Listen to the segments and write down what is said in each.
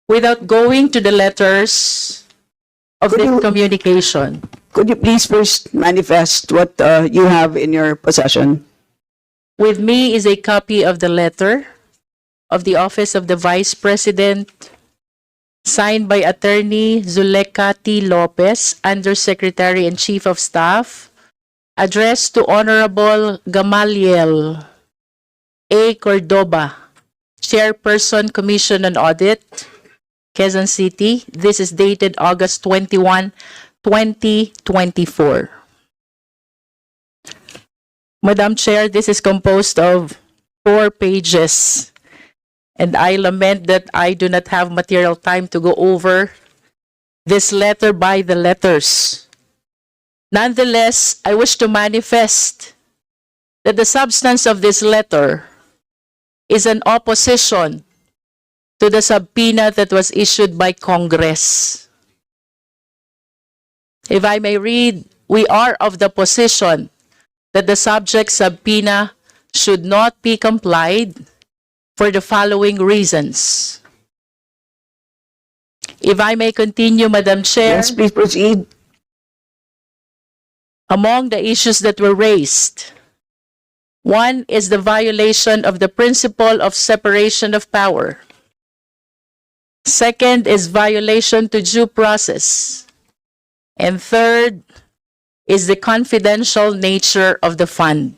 without going to the letters of Could this you- communication. Could you please first manifest what you have in your possession? With me is a copy of the letter of the Office of the Vice President, signed by Attorney Zuleika T. Lopez, Undersecretary and Chief of Staff, addressed to Honorable Gamaliel A. Cordoba, Chairperson, Commission on Audit, Quezon City. This is dated August 21, 2024. Madam Chair, this is composed of 4 pages, and I lament that I do not have material time to go over this letter by the letters. Nonetheless, I wish to manifest that the substance of this letter is an opposition to the subpoena that was issued by Congress. If I may read, we are of the position that the subject subpoena should not be complied for the following reasons. If I may continue, Madam Chair, Yes, please proceed. among the issues that were raised, one is the violation of the principle of separation of power. Second is violation to due process. And third is the confidential nature of the fund.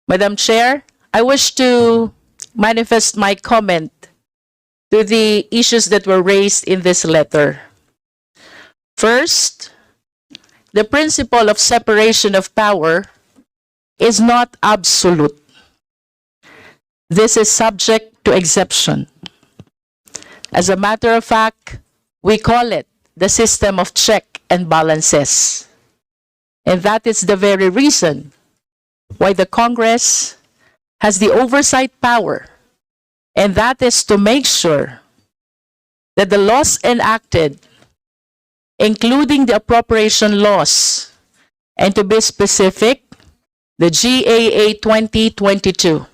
Madam Chair, I wish to manifest my comment to the issues that were raised in this letter. First, the principle of separation of power is not absolute. This is subject to exception. As a matter of fact, we call it the system of check and balances. And that is the very reason why the Congress has the oversight power, and that is to make sure that the laws enacted, including the appropriation laws, and to be specific, the GAA 2022,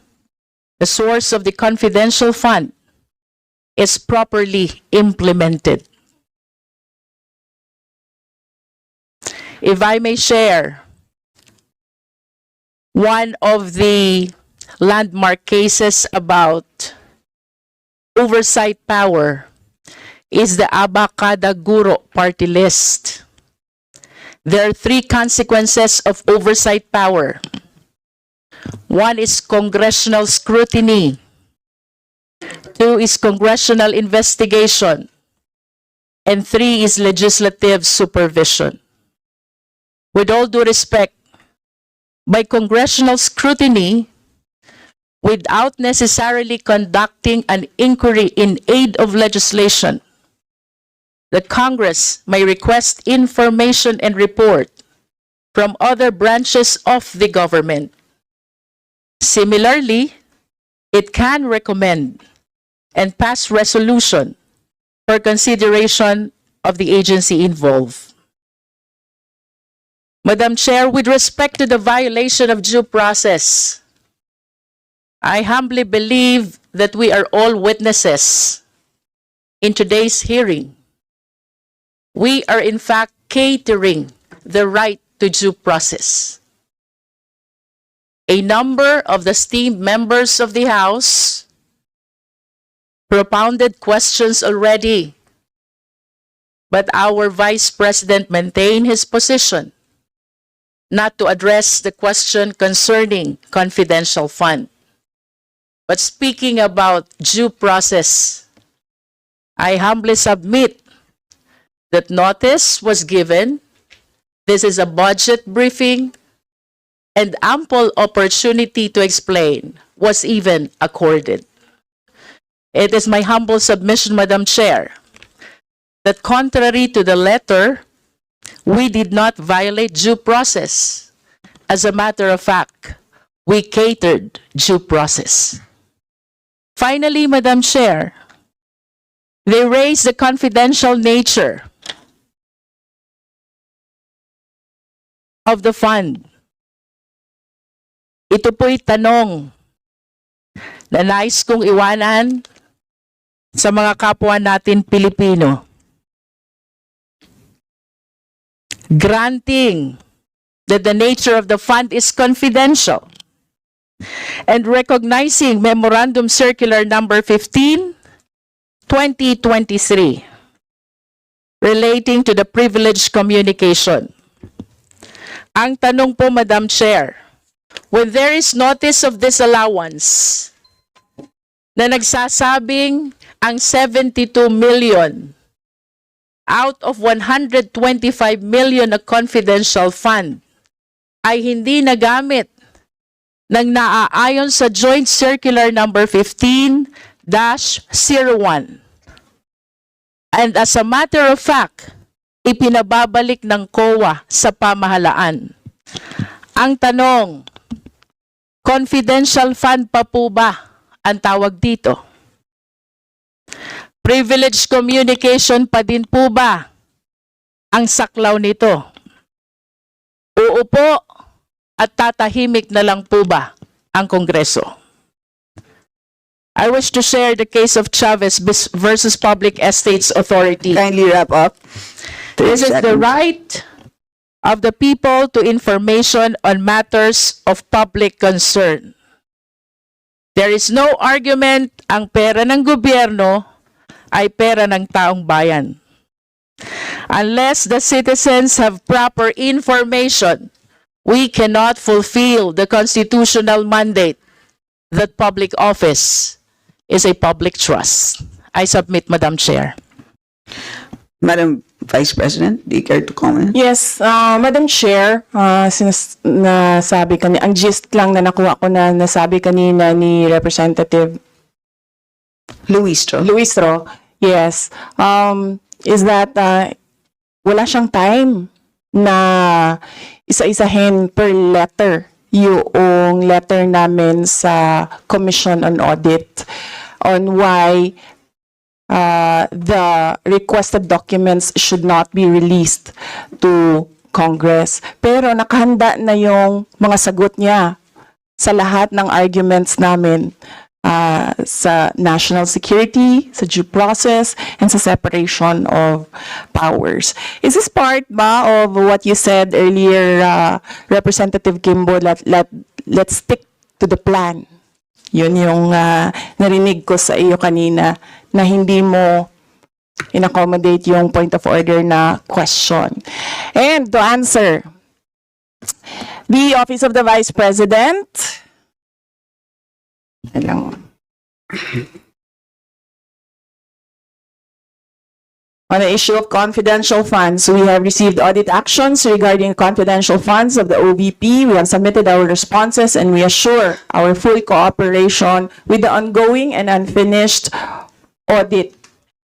the source of the confidential fund, is properly implemented. If I may share, one of the landmark cases about oversight power is the Abacada Guro party list. There are 3 consequences of oversight power. One is congressional scrutiny. 2 is congressional investigation. And 3 is legislative supervision. With all due respect, by congressional scrutiny, without necessarily conducting an inquiry in aid of legislation, the Congress may request information and report from other branches of the government. Similarly, it can recommend and pass resolution for consideration of the agency involved. Madam Chair, with respect to the violation of due process, I humbly believe that we are all witnesses in today's hearing. We are in fact catering the right to due process. A number of the esteemed members of the House propounded questions already, but our Vice President maintained his position not to address the question concerning confidential fund. But speaking about due process, I humbly submit that notice was given. This is a budget briefing, and ample opportunity to explain was even accorded. It is my humble submission, Madam Chair, that contrary to the letter, we did not violate due process. As a matter of fact, we catered due process. Finally, Madam Chair, they raised the confidential nature of the fund. Ito po'y tanong na nais kong iwanan sa mga kapwa natin Pilipino. Granting that the nature of the fund is confidential and recognizing Memorandum Circular Number 15, 2023 relating to the privileged communication. Ang tanong po, Madam Chair, when there is notice of disallowance na nagsasabing ang 72 million out of 125 million na confidential fund ay hindi nagamit ng naaayon sa Joint Circular Number 15-01. And as a matter of fact, ipinababalik ng COA sa pamahalaan. Ang tanong, confidential fund pa po ba ang tawag dito? Privileged communication pa din po ba ang saklaw nito? Oo po, at tatahimik na lang po ba ang Kongreso? I wish to share the case of Chavez versus Public Estates Authority. Kindly wrap up. This is the right of the people to information on matters of public concern. There is no argument ang pera ng gobyerno ay pera ng taong bayan. Unless the citizens have proper information, we cannot fulfill the constitutional mandate that public office is a public trust. I submit, Madam Chair. Madam Vice President, do you care to comment? Yes, Madam Chair, nasabi kanina, ang gist lang na nakuha ko na nasabi kanina ni Representative Luistro. Luistro, yes, is that wala siyang time na isa-isahin per letter yung letter namin sa Commission on Audit on why the requested documents should not be released to Congress. Pero nakahanda na yung mga sagot niya sa lahat ng arguments namin sa national security, sa due process, and sa separation of powers. Is this part ba of what you said earlier, Representative Kimbo, let's stick to the plan? Yun yung narinig ko sa iyo kanina na hindi mo in-accommodate yung point of order na question. And to answer, the Office of the Vice President, on the issue of confidential funds, we have received audit actions regarding confidential funds of the OVP. We have submitted our responses and we assure our full cooperation with the ongoing and unfinished audit.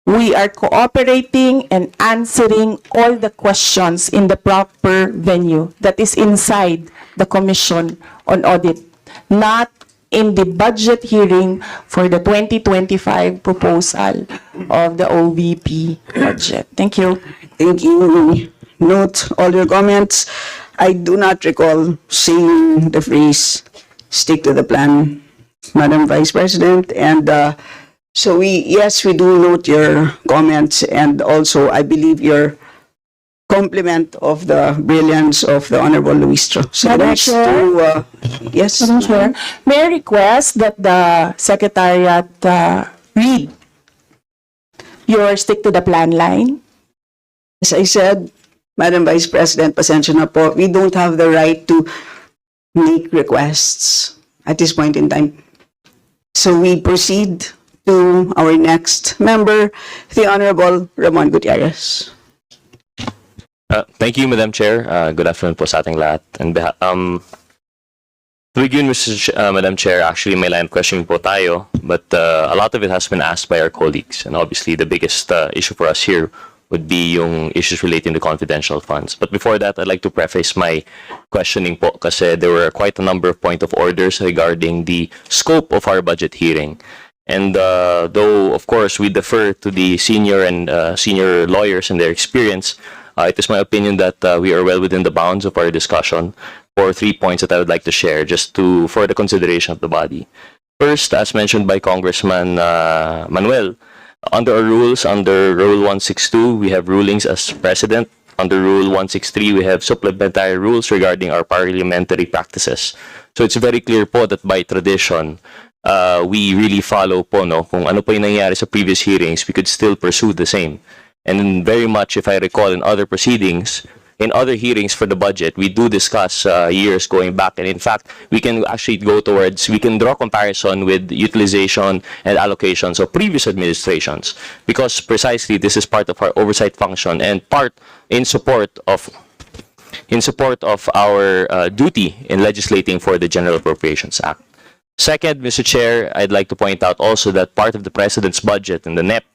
We are cooperating and answering all the questions in the proper venue that is inside the Commission on Audit, not in the budget hearing for the 2025 proposal of the OVP budget. Thank you. Thank you. Note all your comments. I do not recall saying the phrase, stick to the plan, Madam Vice President. And so yes, we do note your comments, and also I believe your compliment of the brilliance of the Honorable Luistro. So Madam next Chair? yes. Madam Chair, may I request that the Secretariat read your stick to the plan line? As I said, Madam Vice President, pasensya na po, we don't have the right to make requests at this point in time. So we proceed to our next member, the Honorable Ramon Gutierrez. Thank you, Madam Chair. Good afternoon po sa ating lahat. And to begin, Madam Chair, actually may line of questioning po tayo, but a lot of it has been asked by our colleagues. And obviously, the biggest issue for us here would be yung issues relating to confidential funds. But before that, I'd like to preface my questioning po kasi there were quite a number of point of orders regarding the scope of our budget hearing. And though, of course, we defer to the senior lawyers and their experience, it is my opinion that we are well within the bounds of our discussion for 3 points that I would like to share just for the consideration of the body. First, as mentioned by Congressman Manuel, Under our rules, under Rule 162, we have rulings as President. Under Rule 163, we have supplementary rules regarding our parliamentary practices. So it's very clear po that by tradition, we really follow po, no, kung ano po yung nangyari sa previous hearings, we could still pursue the same. And very much, if I recall, in other proceedings, in other hearings for the budget, we do discuss years going back. And in fact, we can actually we can draw comparison with utilization and allocations of previous administrations, because precisely this is part of our oversight function and part in support of our duty in legislating for the General Appropriations Act. Second, Mr. Chair, I'd like to point out also that part of the President's budget in the NEP,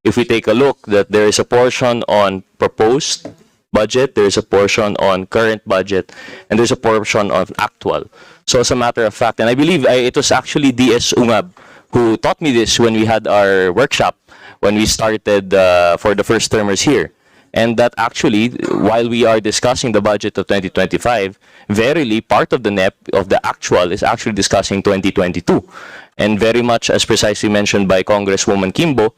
if we take a look, that there is a portion on proposed budget, there's a portion on current budget, and there's a portion on actual. So as a matter of fact, and I believe it was actually DS Ungab who taught me this when we had our workshop, when we started for the first termers here. And that actually, while we are discussing the budget of 2025, verily part of the NEP, of the actual, is actually discussing 2022. And very much, as precisely mentioned by Congresswoman Kimbo,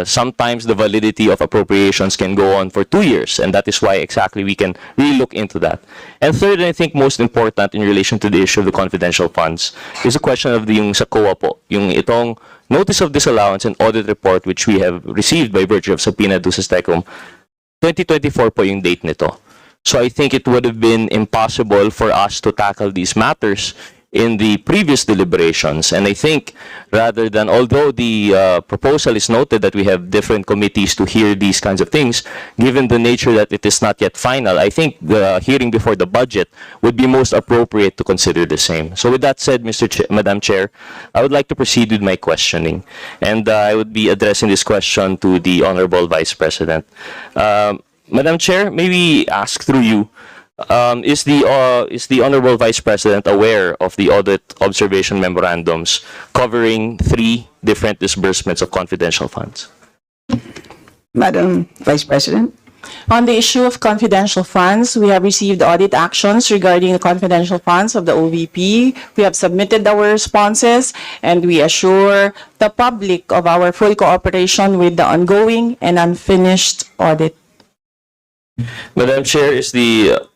sometimes the validity of appropriations can go on for 2 years, and that is why exactly we can really look into that. And third, and I think most important in relation to the issue of the confidential funds, is the question of the yung sa COA po, yung itong notice of disallowance and audit report which we have received by virtue of subpoena duces tecum. 2024 po yung date nito. So I think it would have been impossible for us to tackle these matters in the previous deliberations. And I think rather than, although the proposal is noted that we have different committees to hear these kinds of things, given the nature that it is not yet final, I think the hearing before the budget would be most appropriate to consider the same. So with that said, Madam Chair, I would like to proceed with my questioning. And I would be addressing this question to the Honorable Vice President. Madam Chair, maybe ask through you, is the Honorable Vice President aware of the audit observation memorandums covering 3 different disbursements of confidential funds? Madam Vice President? On the issue of confidential funds, we have received audit actions regarding the confidential funds of the OVP. We have submitted our responses, and we assure the public of our full cooperation with the ongoing and unfinished audit. Madam Chair, is the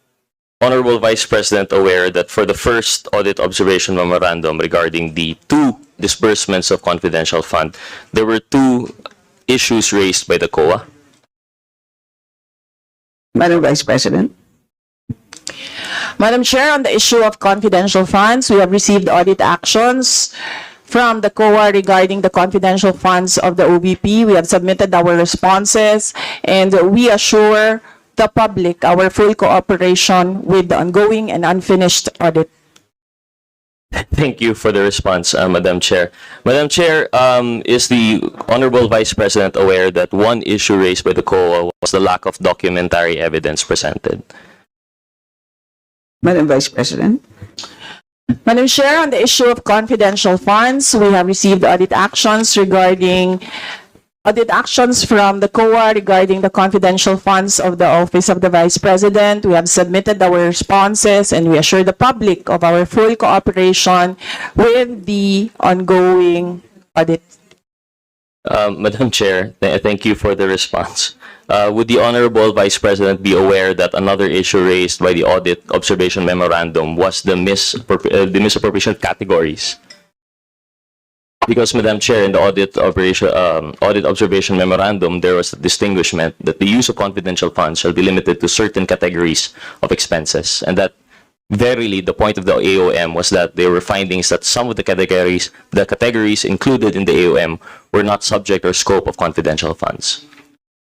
Honorable Vice President aware that for the first audit observation memorandum regarding the 2 disbursements of confidential fund, there were 2 issues raised by the COA? Madam Vice President? Madam Chair, on the issue of confidential funds, we have received audit actions from the COA regarding the confidential funds of the OVP. We have submitted our responses, and we assure the public our full cooperation with the ongoing and unfinished audit. Thank you for the response, Madam Chair. Madam Chair, is the Honorable Vice President aware that one issue raised by the COA was the lack of documentary evidence presented? Madam Vice President? Madam Chair, on the issue of confidential funds, we have received audit actions from the COA regarding the confidential funds of the Office of the Vice President. We have submitted our responses, and we assure the public of our full cooperation with the ongoing audit. Madam Chair, thank you for the response. Would the Honorable Vice President be aware that another issue raised by the audit observation memorandum was the misappropriation categories? Because, Madam Chair, in the audit observation memorandum, there was a distinguishment that the use of confidential funds shall be limited to certain categories of expenses, and that verily the point of the AOM was that there were findings that some of the categories included in the AOM were not subject or scope of confidential funds.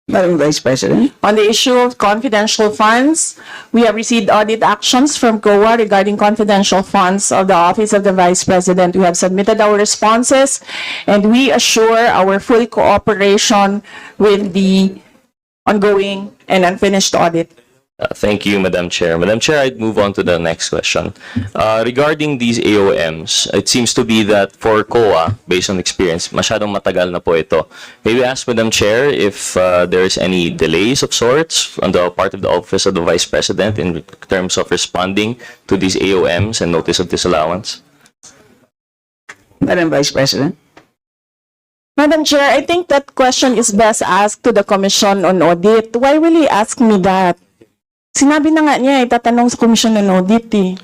Madam Vice President? On the issue of confidential funds, we have received audit actions from COA regarding confidential funds of the Office of the Vice President. We have submitted our responses, and we assure our full cooperation with the ongoing and unfinished audit. Thank you, Madam Chair. Madam Chair, I'd move on to the next question. Regarding these AOMs, it seems to be that for COA, based on experience, masyadong matagal na po ito. May we ask, Madam Chair, if there is any delays of sorts on the part of the Office of the Vice President in terms of responding to these AOMs and notice of disallowance? Madam Vice President? Madam Chair, I think that question is best asked to the Commission on Audit. Why will he ask me that? Sinabi na nga niya, itatanong sa Commission on Audit eh.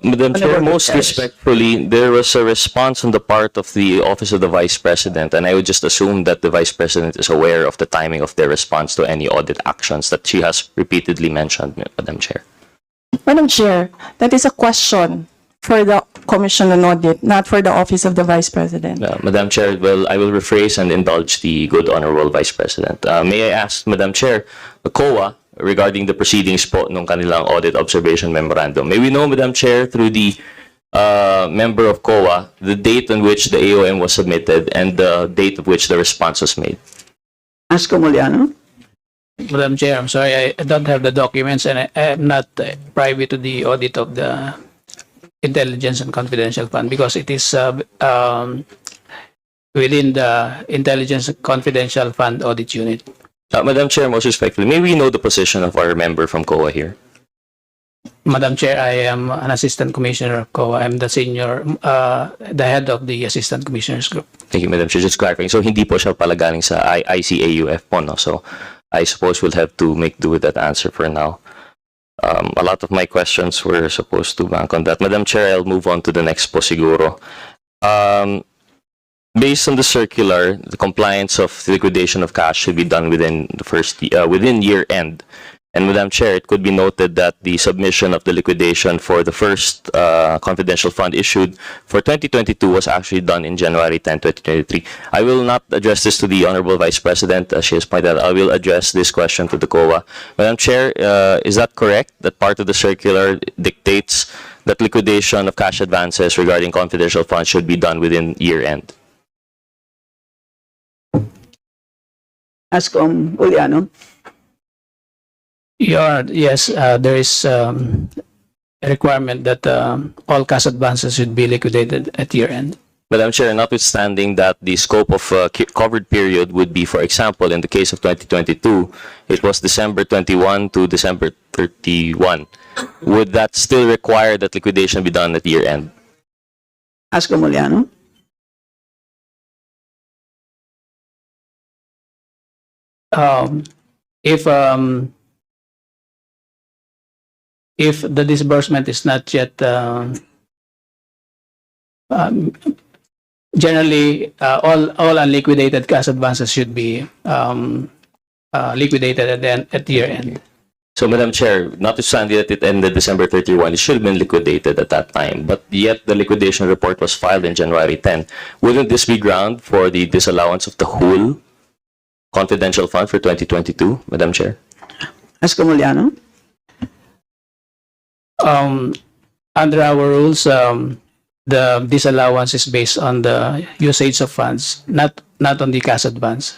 Madam Chair, Honorable most Gutierrez. respectfully, there was a response on the part of the Office of the Vice President, and I would just assume that the Vice President is aware of the timing of their response to any audit actions that she has repeatedly mentioned, Madam Chair. Madam Chair, that is a question for the Commission on Audit, not for the Office of the Vice President. Madam Chair, well, I will rephrase and indulge the good Honorable Vice President. May I ask, Madam Chair, the COA, regarding the proceedings po nung kanilang audit observation memorandum. May we know, Madam Chair, through the member of COA, the date on which the AOM was submitted and the date of which the response was made? Ask Muliano. Madam Chair, I'm sorry, I don't have the documents and I am not privy to the audit of the Intelligence and Confidential Fund because it is within the Intelligence and Confidential Fund Audit Unit. Madam Chair, most respectfully, may we know the position of our member from COA here? Madam Chair, I am an Assistant Commissioner of COA. I'm the senior, the head of the Assistant Commissioners Group. Thank you, Madam Chair. Just clarifying. So, hindi po siya pala galing sa ICAUF po, no? So, I suppose we'll have to make do with that answer for now. A lot of my questions were supposed to bank on that. Madam Chair, I'll move on to the next po siguro. Based on the circular, the compliance of the liquidation of cash should be done within the within year end. And Madam Chair, it could be noted that the submission of the liquidation for the first confidential fund issued for 2022 was actually done in January 10, 2023. I will not address this to the Honorable Vice President, as she has pointed out. I will address this question to the COA. Madam Chair, is that correct, that part of the circular dictates that liquidation of cash advances regarding confidential funds should be done within year end? Ask Muliano. Yes, there is a requirement that all cash advances should be liquidated at year end. Madam Chair, notwithstanding that the scope of covered period would be, for example, in the case of 2022, it was December 21 to December 31. Would that still require that liquidation be done at year end? Ask Muliano. If the disbursement is not yet generally all unliquidated cash advances should be liquidated at year end. So, Madam Chair, notwithstanding that it ended December 31, it should have been liquidated at that time, but yet the liquidation report was filed in January 10. Wouldn't this be ground for the disallowance of the whole confidential fund for 2022, Madam Chair? Ask Muliano. Under our rules, the disallowance is based on the usage of funds, not on the cash advance.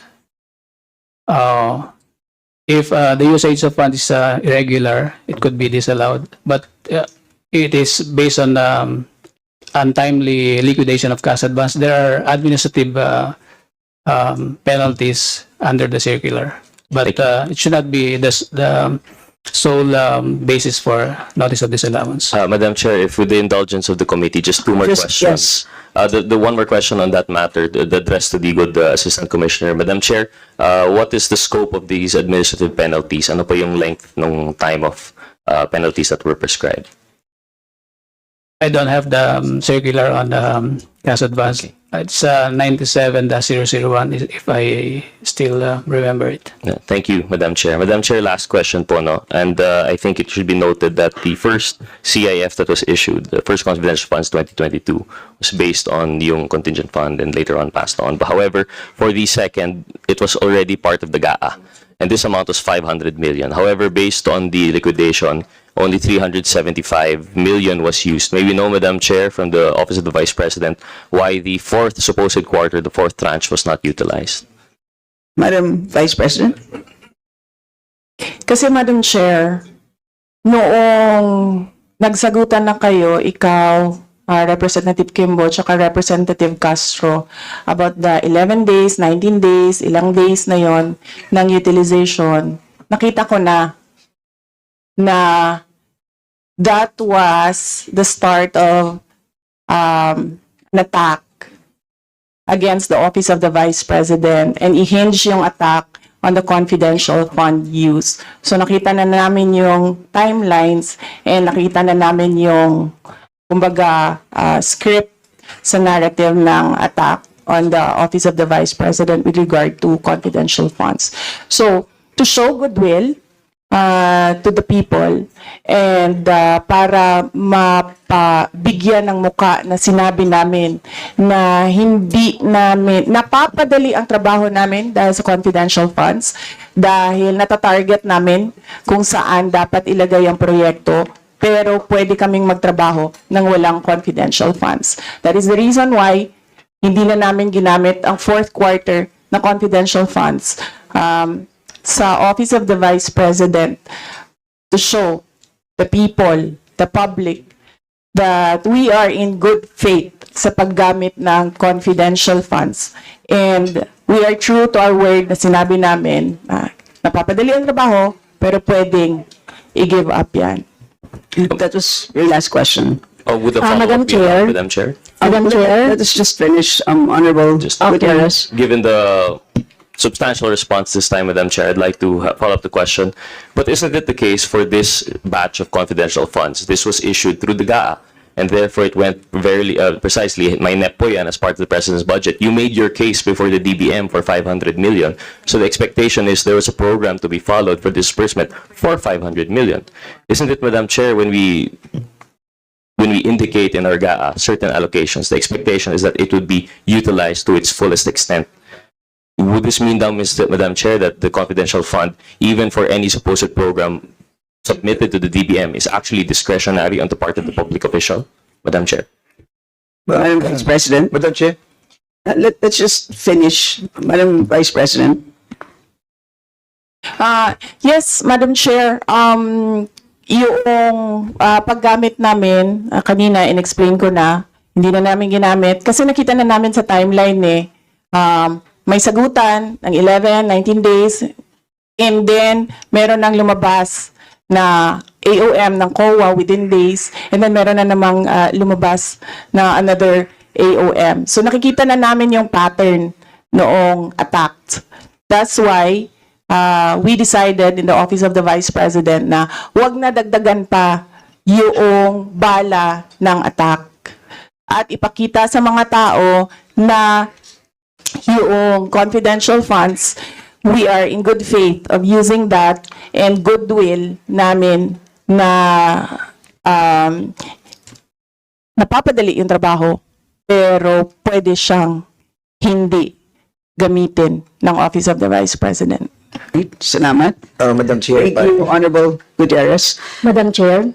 If the usage of funds is irregular, it could be disallowed, but it is based on untimely liquidation of cash advance. There are administrative penalties under the circular, but it should not be the sole basis for notice of disallowance. Madam Chair, if with the indulgence of the committee, just two more questions. The one more question on that matter, the address to the good Assistant Commissioner. Madam Chair, what is the scope of these administrative penalties? Ano po yung length ng time of penalties that were prescribed? I don't have the circular on the cash advance. Okay. It's 97-001 if I still remember it. Yeah, thank you, Madam Chair. Madam Chair, last question po, no? And I think it should be noted that the first CIF that was issued, the first confidential funds 2022, was based on yung contingent fund and later on passed on. But however, for the second, it was already part of the GAA. And this amount was 500 million. However, based on the liquidation, only 375 million was used. May we know, Madam Chair, from the Office of the Vice President, why the fourth supposed quarter, the fourth tranche, was not utilized? Madam Vice President. Kasi Madam Chair, noong nagsagutan na kayo, ikaw, Representative Kimbo, tsaka Representative Castro, about the 11 days, 19 days, ilang days na yon ng utilization, nakita ko na that was the start of an attack against the Office of the Vice President and i-hinge yung attack on the confidential fund use. So nakita na namin yung timelines and nakita na namin yung kumbaga script sa narrative ng attack on the Office of the Vice President with regard to confidential funds. So to show goodwill to the people and para mapabigyan ng muka na sinabi namin na hindi namin napapadali ang trabaho namin dahil sa confidential funds, dahil natatarget namin kung saan dapat ilagay ang proyekto, pero pwede kaming magtrabaho ng walang confidential funds. That is the reason why hindi na namin ginamit ang fourth quarter na confidential funds sa Office of the Vice President to show the people, the public, that we are in good faith sa paggamit ng confidential funds. And we are true to our word na sinabi namin na napapadali ang trabaho, pero pwedeng i-give up yan. That was your last question. Would the Madam follow-up be allowed, Chair. Madam Chair? Madam Chair. Let us just finish, Honorable Gutierrez. Given the substantial response this time, Madam Chair, I'd like to follow up the question. But isn't it the case for this batch of confidential funds? This was issued through the GAA, and therefore it went very precisely, may NEP po yan as part of the President's budget. You made your case before the DBM for 500 million. So the expectation is there was a program to be followed for disbursement for 500 million. Isn't it, Madam Chair, when we indicate in our GAA certain allocations, the expectation is that it would be utilized to its fullest extent? Would this mean now, Madam Chair, that the confidential fund, even for any supposed program submitted to the DBM, is actually discretionary on the part of the public official? Madam Chair. Madam Vice President. Madam Chair. Let's just finish, Madam Vice President. Yes, Madam Chair, yung paggamit namin, kanina in-explain ko na, hindi na namin ginamit, kasi nakita na namin sa timeline may sagutan ng 11, 19 days, and then meron nang lumabas na AOM ng COA within days, and then meron na namang lumabas na another AOM. So nakikita na namin yung pattern noong attack. That's why we decided in the Office of the Vice President na wag na dagdagan pa yung bala ng attack at ipakita sa mga tao na yung confidential funds, we are in good faith of using that and goodwill namin na napapadali yung trabaho, pero pwede siyang hindi gamitin ng Office of the Vice President. Salamat. Madam Chair. Thank you, Honorable Gutierrez. Madam Chair.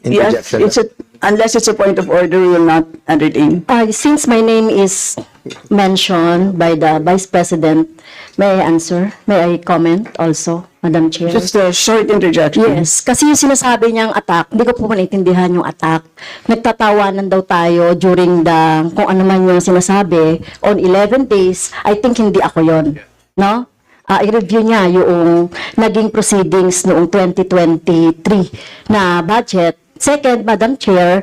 Yes, Interjection. unless it's a point of order, we will not entertain. Since my name is mentioned by the Vice President, may I answer? May I comment also, Madam Chair? Just a short interjection. Yes, kasi yung sinasabi niyang attack, hindi ko po maintindihan yung attack. Nagtatawanan daw tayo during the, kung ano man yung sinasabi, on 11 days, I think hindi ako yon, no? I-review niya yung naging proceedings noong 2023 na budget. Second, Madam Chair,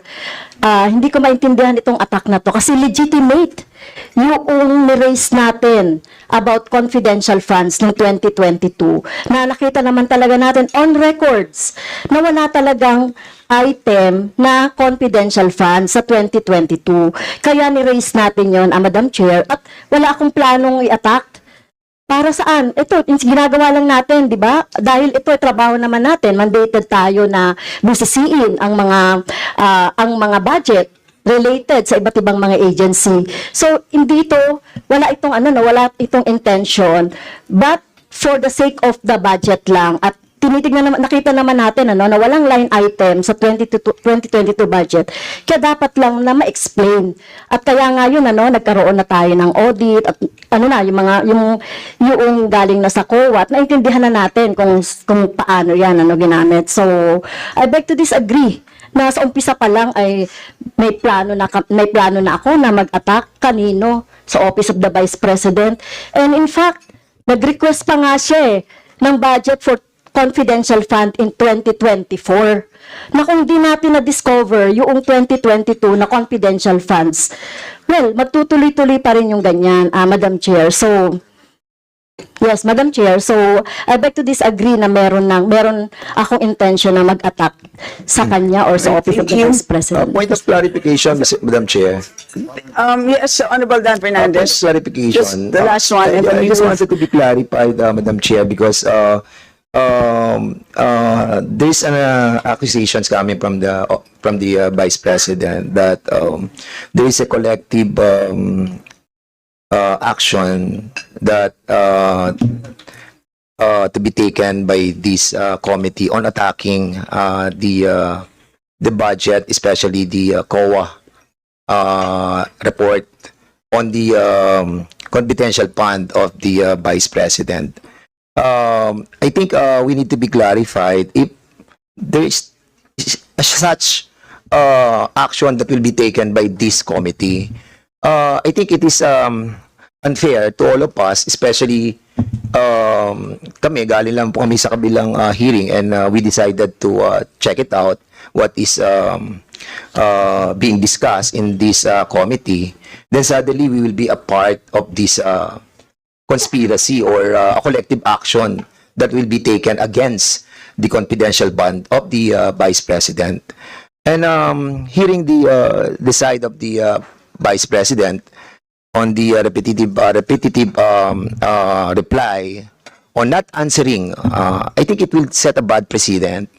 hindi ko maintindihan itong attack na to kasi legitimate yung ni-raise natin about confidential funds noong 2022 na nakita naman talaga natin on records na wala talagang item na confidential funds sa 2022. Kaya ni-raise natin yon, Madam Chair, at wala akong planong i-attack. Para saan? Ito, ginagawa lang natin, di ba? Dahil ito, trabaho naman natin, mandated tayo na busisiin ang mga budget related sa iba't ibang mga agency. So, hindi ito, wala itong intention, but for the sake of the budget lang, at tinitignan naman, nakita naman natin na walang line item sa 2022 budget. Kaya dapat lang na ma-explain. At kaya nga yun, nagkaroon na tayo ng audit at yung galing na sa COA at naintindihan na natin kung paano yan ginamit. So, I beg to disagree na sa umpisa pa lang ay may plano na ako na mag-attack kanino sa Office of the Vice President. And in fact, nag-request pa nga siya ng budget for confidential fund in 2024. Na kung di natin na-discover yung 2022 na confidential funds, well, magtutuloy-tuloy pa rin yung ganyan, Madam Chair. So, yes, Madam Chair. So, I beg to disagree na meron akong intention na mag-attack sa kanya or sa Office of the Thank you. Vice President. Point of clarification, Madam Chair. Yes, Honorable Dan Point of Fernandez. clarification. Just the last one, and then I we just will- wanted to be clarified, Madam Chair, because there's accusations coming from the Vice President that there is a collective action that to be taken by this committee on attacking the budget, especially the COA report on the confidential fund of the Vice President. I think we need to be clarified if there is such action that will be taken by this committee. I think it is unfair to all of us, especially kami, galing lang po kami sa kabilang hearing, and we decided to check it out, what is being discussed in this committee. Then suddenly we will be a part of this conspiracy or a collective action that will be taken against the confidential fund of the Vice President. And hearing the side of the Vice President on the repetitive reply on not answering, I think it will set a bad precedent.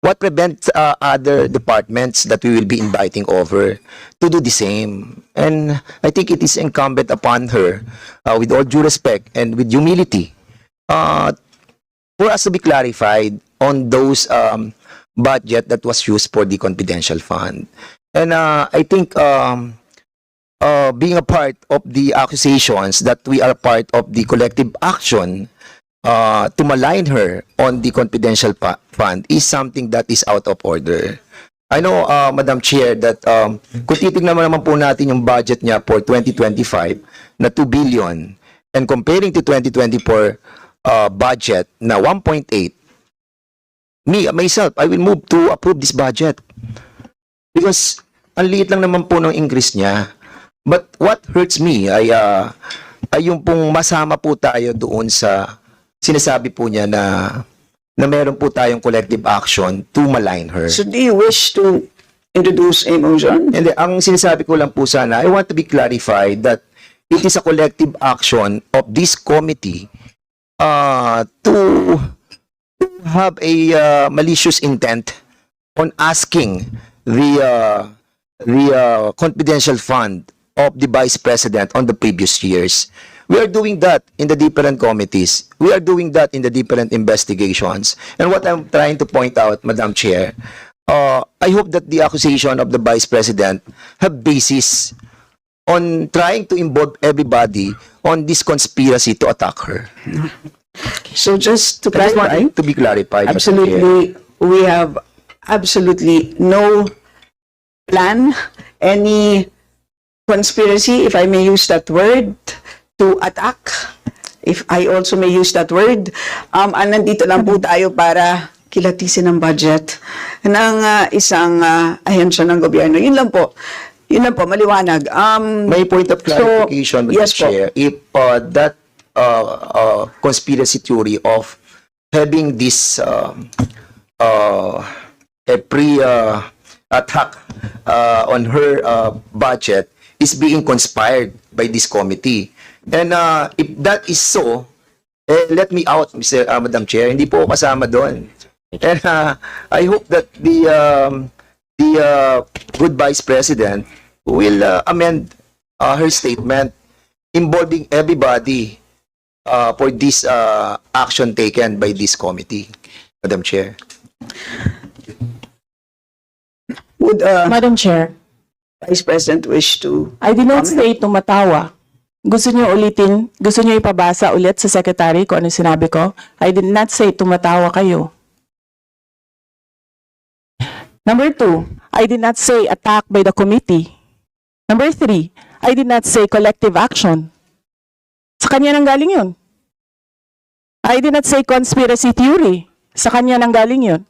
What prevents other departments that we will be inviting over to do the same? And I think it is incumbent upon her, with all due respect and with humility, for us to be clarified on those budget that was used for the confidential fund. And I think being a part of the accusations that we are part of the collective action to malign her on the confidential fund is something that is out of order. I know, Madam Chair, that kung titignan naman po natin yung budget niya for 2025 na 2 billion and comparing to 2024 budget na 1.8, myself, I will move to approve this budget. Because ang liit lang naman po ng increase niya. But what hurts me ay yung pong masama po tayo doon sa sinasabi po niya na meron po tayong collective action to malign her. So do you wish to introduce a motion? And ang sinasabi ko lang po sana, I want to be clarified that it is a collective action of this committee to have a malicious intent on asking the confidential fund of the Vice President on the previous years. We are doing that in the different committees. We are doing that in the different investigations. And what I'm trying to point out, Madam Chair, I hope that the accusation of the Vice President have basis on trying to involve everybody on this conspiracy to attack her. So just to I just want clarify, it to be clarified. Madam Chair. absolutely, we have absolutely no plan, any conspiracy, if I may use that word, to attack, if I also may use that word. Nandito lang po tayo para kilatisin ang budget ng isang ahensya ng gobyerno. Yun lang po, maliwanag. May point of clarification, Madam yes po. Chair. If that conspiracy theory of having this a pre-attack on her budget is being conspired by this committee. And if that is so, let me out, Madam Chair. Hindi po ako kasama doon. And I hope that the good Vice President will amend her statement involving everybody for this action taken by this committee, Madam Chair. Would Madam Chair, Vice President wish to? I did not say tumatawa. Gusto niyo ulitin? Gusto niyo ipabasa ulit sa Secretary kung ano sinabi ko? I did not say tumatawa kayo. Number 2, I did not say attack by the committee. Number 3, I did not say collective action. Sa kanya nang galing yun. I did not say conspiracy theory. Sa kanya nang galing yun.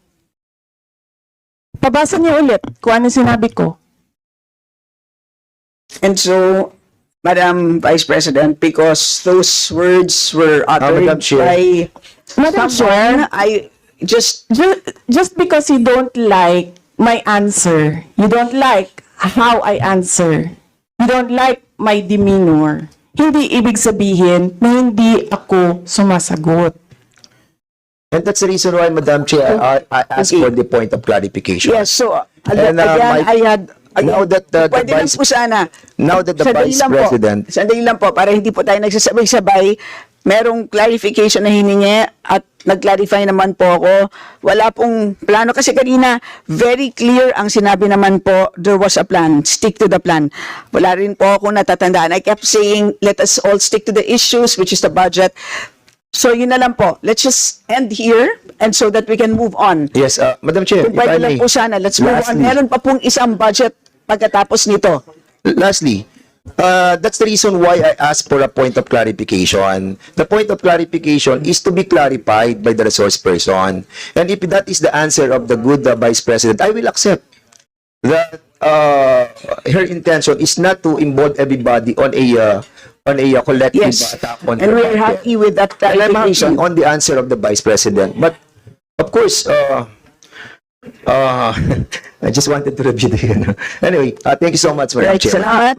Pabasa niya ulit kung ano sinabi ko. And so, Madam Vice President, because those words were uttered Madam Chair. by Madam someone, I just Just because you don't like my answer, you don't like how I answer, you don't like my demeanor, hindi ibig sabihin na hindi ako sumasagot. And that's the reason why, Madam Chair, I asked for the point of clarification. yes, so And, again, I had now that the pwede lang Vice- po sana. Now that the Sandali Vice lang po. President, Sandali lang po, para hindi po tayo nagsasabay-sabay, merong clarification na hiningi at nag-clarify naman po ako. Wala pong plano kasi kanina, very clear ang sinabi naman po, there was a plan, stick to the plan. Wala rin po ako natatandaan. I kept saying, let us all stick to the issues, which is the budget. So yun na lang po. Let's just end here and so that we can move on. yes, Madam Chair, Kung if I pwede lang may, po sana, let's move on. Lastly. Meron pa pong isang budget pagkatapos nito. lastly, that's the reason why I asked for a point of clarification. The point of clarification is to be clarified by the resource person. And if that is the answer of the good Vice President, I will accept that her intention is not to involve everybody on a collective Yes. attack on And her. we're happy with that And I'm happy clarification. on the answer of the Vice President. But, of course, I just wanted to review the, anyway, thank you so much, Madam Right, Chair. salamat.